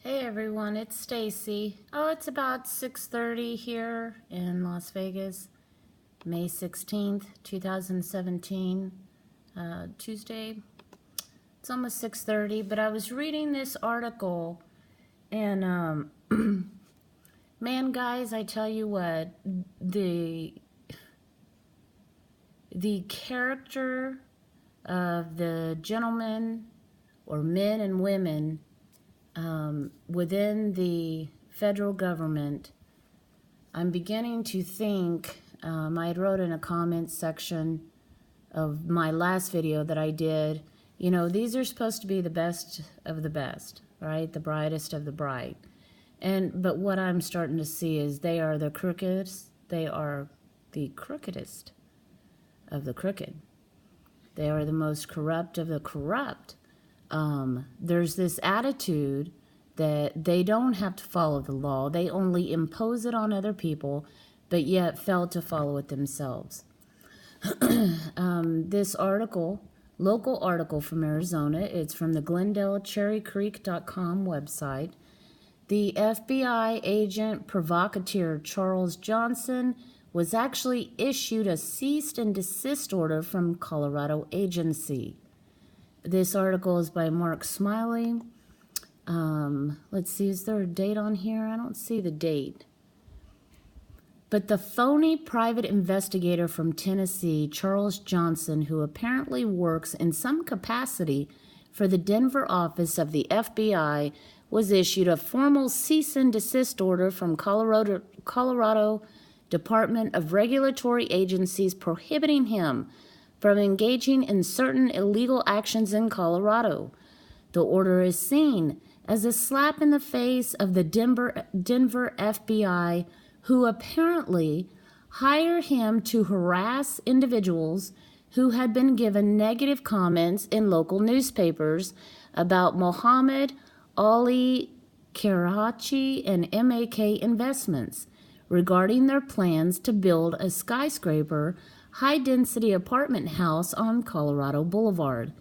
Hey everyone, it's Stacy. Oh, it's about 6:30 here in Las Vegas, May 16th, 2017, Tuesday. It's almost 6:30, but I was reading this article and man, guys, I tell you what, the the character of the gentlemen or men and women within the federal government, I'm beginning to think, I wrote in a comment section of my last video that I did, these are supposed to be the best of the best, right? The brightest of the bright. But what I'm starting to see is they are the crookedest, they are the crookedest of the crooked. They are the most corrupt of the corrupt. There's this attitude that they don't have to follow the law. They only impose it on other people, but yet fail to follow it themselves. This article, local article from Arizona, it's from the GlendaleCherryCreek.com website. The FBI agent provocateur Charles Johnson was actually issued a cease and desist order from Colorado agency. This article is by Mark Smiley. Let's see, is there a date on here? I don't see the date. But the phony private investigator from Tennessee, Charles Johnson, who apparently works in some capacity for the Denver office of the FBI, was issued a formal cease and desist order from Colorado Department of Regulatory Agencies prohibiting him from engaging in certain illegal actions in Colorado. The order is seen as a slap in the face of the Denver FBI, who apparently hired him to harass individuals who had been given negative comments in local newspapers about Mohammed Ali Karachi and MAK Investments regarding their plans to build a skyscraper high-density apartment house on Colorado Boulevard.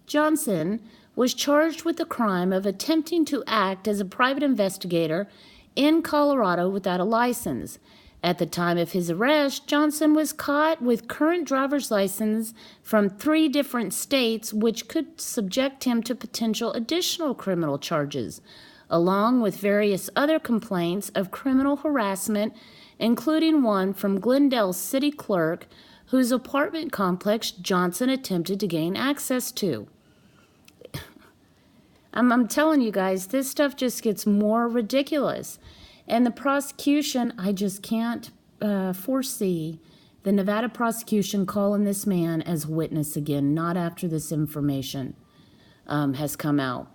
Johnson was charged with the crime of attempting to act as a private investigator in Colorado without a license. At the time of his arrest, Johnson was caught with current driver's license from 3 different states, which could subject him to potential additional criminal charges, along with various other complaints of criminal harassment, including one from Glendale's city clerk, whose apartment complex Johnson attempted to gain access to. I'm telling you guys, this stuff just gets more ridiculous. And the prosecution, I just can't foresee the Nevada prosecution calling this man as witness again, not after this information has come out.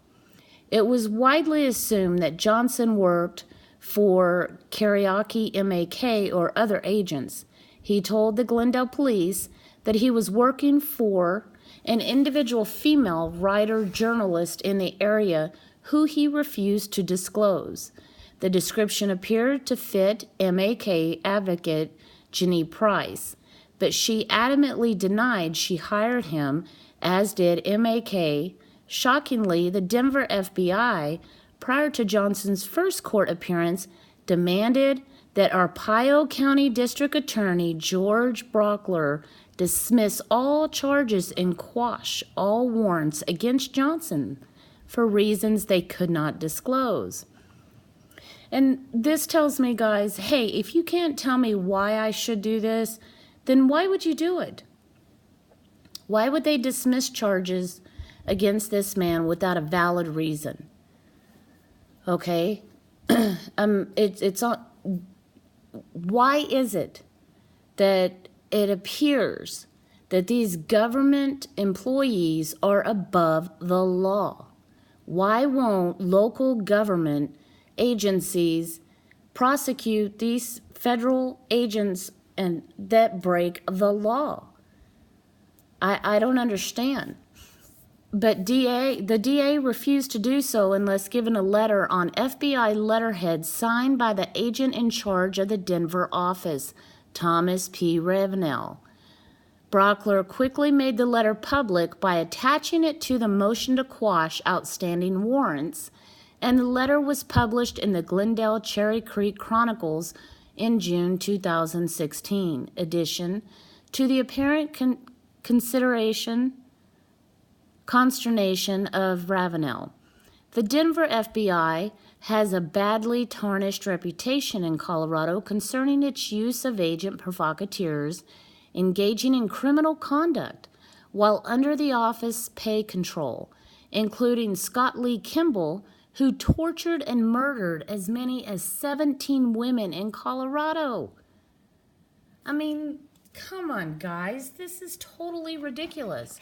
It was widely assumed that Johnson worked for Karachi MAK or other agents. He told the Glendale police that he was working for an individual female writer-journalist in the area who he refused to disclose. The description appeared to fit MAK advocate Jenny Price, but she adamantly denied she hired him, as did MAK. Shockingly, the Denver FBI, prior to Johnson's first court appearance, demanded that Arpaio County District Attorney George Brockler dismiss all charges and quash all warrants against Johnson for reasons they could not disclose. And this tells me, guys, hey, if you can't tell me why I should do this, then why would you do it? Why would they dismiss charges against this man without a valid reason? Okay? Why is it that it appears that these government employees are above the law? Why won't local government agencies prosecute these federal agents and that break the law? I don't understand. But the DA refused to do so unless given a letter on FBI letterhead signed by the agent in charge of the Denver office, Thomas P. Ravenel. Brockler quickly made the letter public by attaching it to the motion to quash outstanding warrants and the letter was published in the Glendale Cherry Creek Chronicles in June 2016 edition to the apparent consternation of Ravenel. The Denver FBI has a badly tarnished reputation in Colorado concerning its use of agent provocateurs engaging in criminal conduct while under the office pay control, including Scott Lee Kimball, who tortured and murdered as many as 17 women in Colorado. I mean, come on, guys. This is totally ridiculous.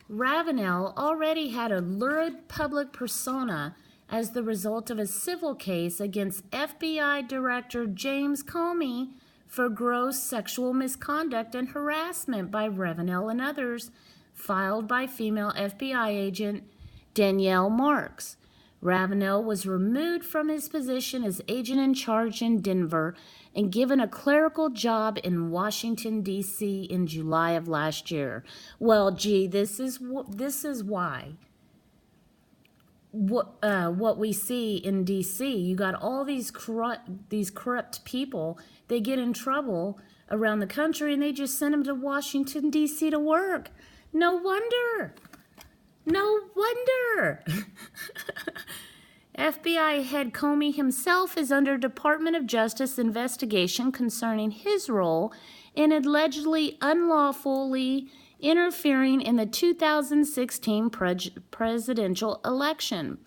Ravenel already had a lurid public persona as the result of a civil case against FBI Director James Comey for gross sexual misconduct and harassment by Ravenel and others, filed by female FBI agent Danielle Marks. Ravenel was removed from his position as agent in charge in Denver and given a clerical job in Washington, D.C. in July of last year. Well, gee, this is why. What we see in D.C., you got all these corrupt people. They get in trouble around the country, and they just send them to Washington, D.C. to work. No wonder. No wonder. FBI head Comey himself is under Department of Justice investigation concerning his role in allegedly unlawfully interfering in the 2016 presidential election.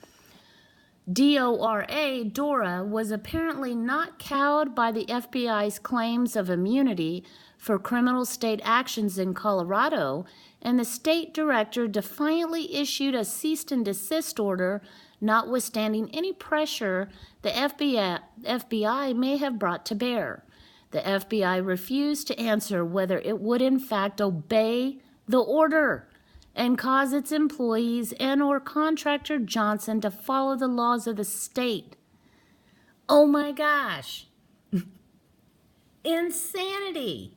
Dora was apparently not cowed by the FBI's claims of immunity for criminal state actions in Colorado, and the state director defiantly issued a cease and desist order, notwithstanding any pressure the FBI may have brought to bear. The FBI refused to answer whether it would in fact obey the order and cause its employees and/or contractor Johnson to follow the laws of the state. Oh my gosh. Insanity.